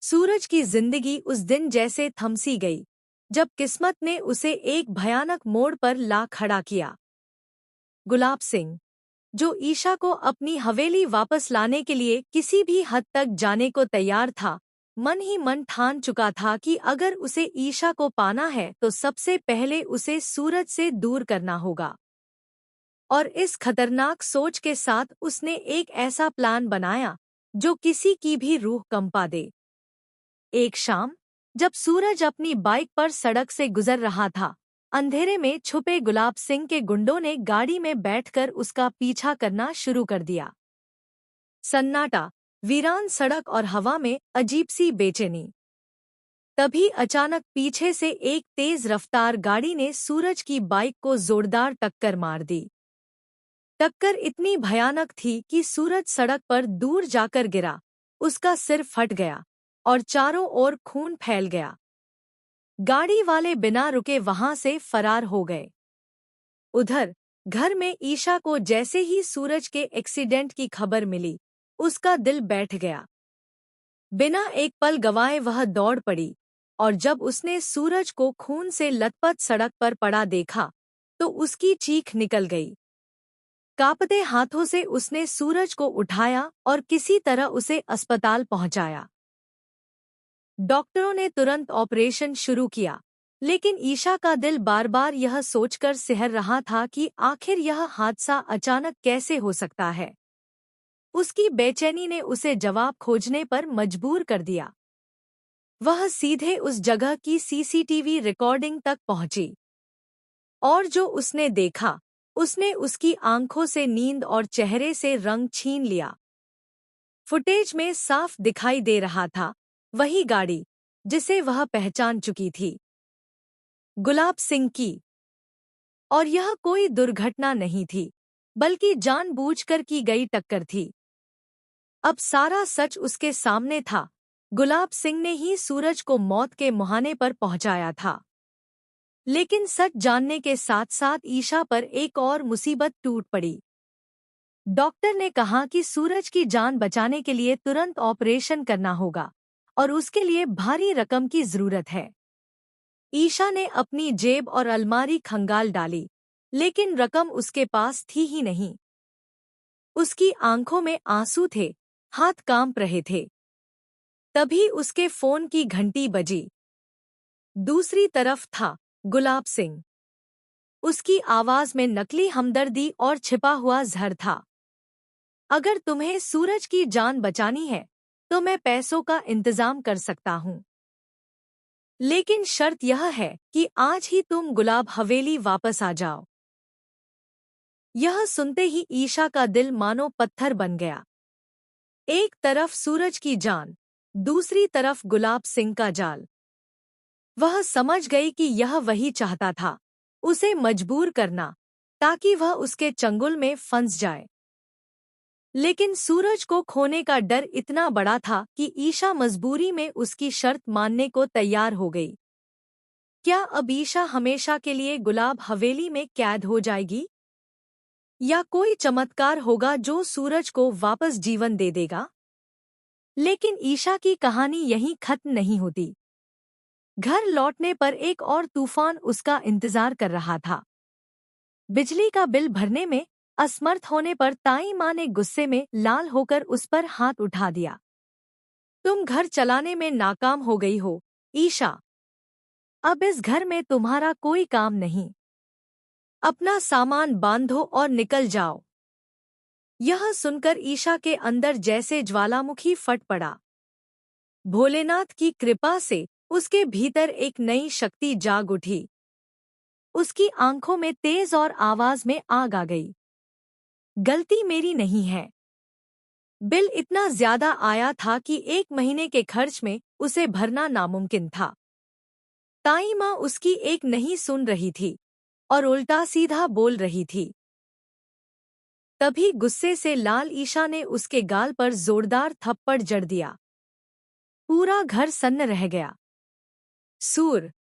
सूरज की जिंदगी उस दिन जैसे थमसी गई जब किस्मत ने उसे एक भयानक मोड़ पर ला खड़ा किया। गुलाब सिंह, जो ईशा को अपनी हवेली वापस लाने के लिए किसी भी हद तक जाने को तैयार था, मन ही मन ठान चुका था कि अगर उसे ईशा को पाना है तो सबसे पहले उसे सूरज से दूर करना होगा। और इस खतरनाक सोच के साथ उसने एक ऐसा प्लान बनाया जो किसी की भी रूह कंपा दे। एक शाम, जब सूरज अपनी बाइक पर सड़क से गुजर रहा था, अंधेरे में छुपे गुलाब सिंह के गुंडों ने गाड़ी में बैठकर उसका पीछा करना शुरू कर दिया। सन्नाटा, वीरान सड़क और हवा में अजीब सी बेचैनी। तभी अचानक पीछे से एक तेज रफ्तार गाड़ी ने सूरज की बाइक को जोरदार टक्कर मार दी। टक्कर इतनी भयानक थी कि सूरज सड़क पर दूर जाकर गिरा, उसका सिर फट गया और चारों ओर खून फैल गया। गाड़ी वाले बिना रुके वहां से फरार हो गए। उधर घर में ईशा को जैसे ही सूरज के एक्सीडेंट की खबर मिली, उसका दिल बैठ गया। बिना एक पल गंवाए वह दौड़ पड़ी, और जब उसने सूरज को खून से लथपथ सड़क पर पड़ा देखा तो उसकी चीख निकल गई। कांपते हाथों से उसने सूरज को उठाया और किसी तरह उसे अस्पताल पहुंचाया। डॉक्टरों ने तुरंत ऑपरेशन शुरू किया, लेकिन ईशा का दिल बार बार यह सोचकर सिहर रहा था कि आखिर यह हादसा अचानक कैसे हो सकता है। उसकी बेचैनी ने उसे जवाब खोजने पर मजबूर कर दिया। वह सीधे उस जगह की सीसीटीवी रिकॉर्डिंग तक पहुंची, और जो उसने देखा, उसने उसकी आंखों से नींद और चेहरे से रंग छीन लिया। फुटेज में साफ दिखाई दे रहा था, वही गाड़ी जिसे वह पहचान चुकी थी, गुलाब सिंह की। और यह कोई दुर्घटना नहीं थी, बल्कि जानबूझकर की गई टक्कर थी। अब सारा सच उसके सामने था। गुलाब सिंह ने ही सूरज को मौत के मुहाने पर पहुंचाया था। लेकिन सच जानने के साथ साथ ईशा पर एक और मुसीबत टूट पड़ी। डॉक्टर ने कहा कि सूरज की जान बचाने के लिए तुरंत ऑपरेशन करना होगा, और उसके लिए भारी रकम की जरूरत है। ईशा ने अपनी जेब और अलमारी खंगाल डाली, लेकिन रकम उसके पास थी ही नहीं। उसकी आंखों में आंसू थे, हाथ कांप रहे थे। तभी उसके फोन की घंटी बजी। दूसरी तरफ था गुलाब सिंह। उसकी आवाज में नकली हमदर्दी और छिपा हुआ जहर था। अगर तुम्हें सूरज की जान बचानी है तो मैं पैसों का इंतजाम कर सकता हूँ, लेकिन शर्त यह है कि आज ही तुम गुलाब हवेली वापस आ जाओ। यह सुनते ही ईशा का दिल मानो पत्थर बन गया। एक तरफ सूरज की जान, दूसरी तरफ गुलाब सिंह का जाल। वह समझ गई कि यह वही चाहता था, उसे मजबूर करना, ताकि वह उसके चंगुल में फंस जाए। लेकिन सूरज को खोने का डर इतना बड़ा था कि ईशा मजबूरी में उसकी शर्त मानने को तैयार हो गई। क्या अब ईशा हमेशा के लिए गुलाब हवेली में कैद हो जाएगी, या कोई चमत्कार होगा जो सूरज को वापस जीवन दे देगा? लेकिन ईशा की कहानी यहीं खत्म नहीं होती। घर लौटने पर एक और तूफान उसका इंतजार कर रहा था। बिजली का बिल भरने में असमर्थ होने पर ताई माँ ने गुस्से में लाल होकर उस पर हाथ उठा दिया। तुम घर चलाने में नाकाम हो गई हो, ईशा। अब इस घर में तुम्हारा कोई काम नहीं। अपना सामान बांधो और निकल जाओ। यह सुनकर ईशा के अंदर जैसे ज्वालामुखी फट पड़ा। भोलेनाथ की कृपा से उसके भीतर एक नई शक्ति जाग उठी। उसकी आंखों में तेज और आवाज में आग आ गई। गलती मेरी नहीं है। बिल इतना ज्यादा आया था कि 1 महीने के खर्च में उसे भरना नामुमकिन था। ताई माँ उसकी एक नहीं सुन रही थी और उल्टा सीधा बोल रही थी। तभी गुस्से से लाल ईशा ने उसके गाल पर जोरदार थप्पड़ जड़ दिया। पूरा घर सन्न रह गया। सूर,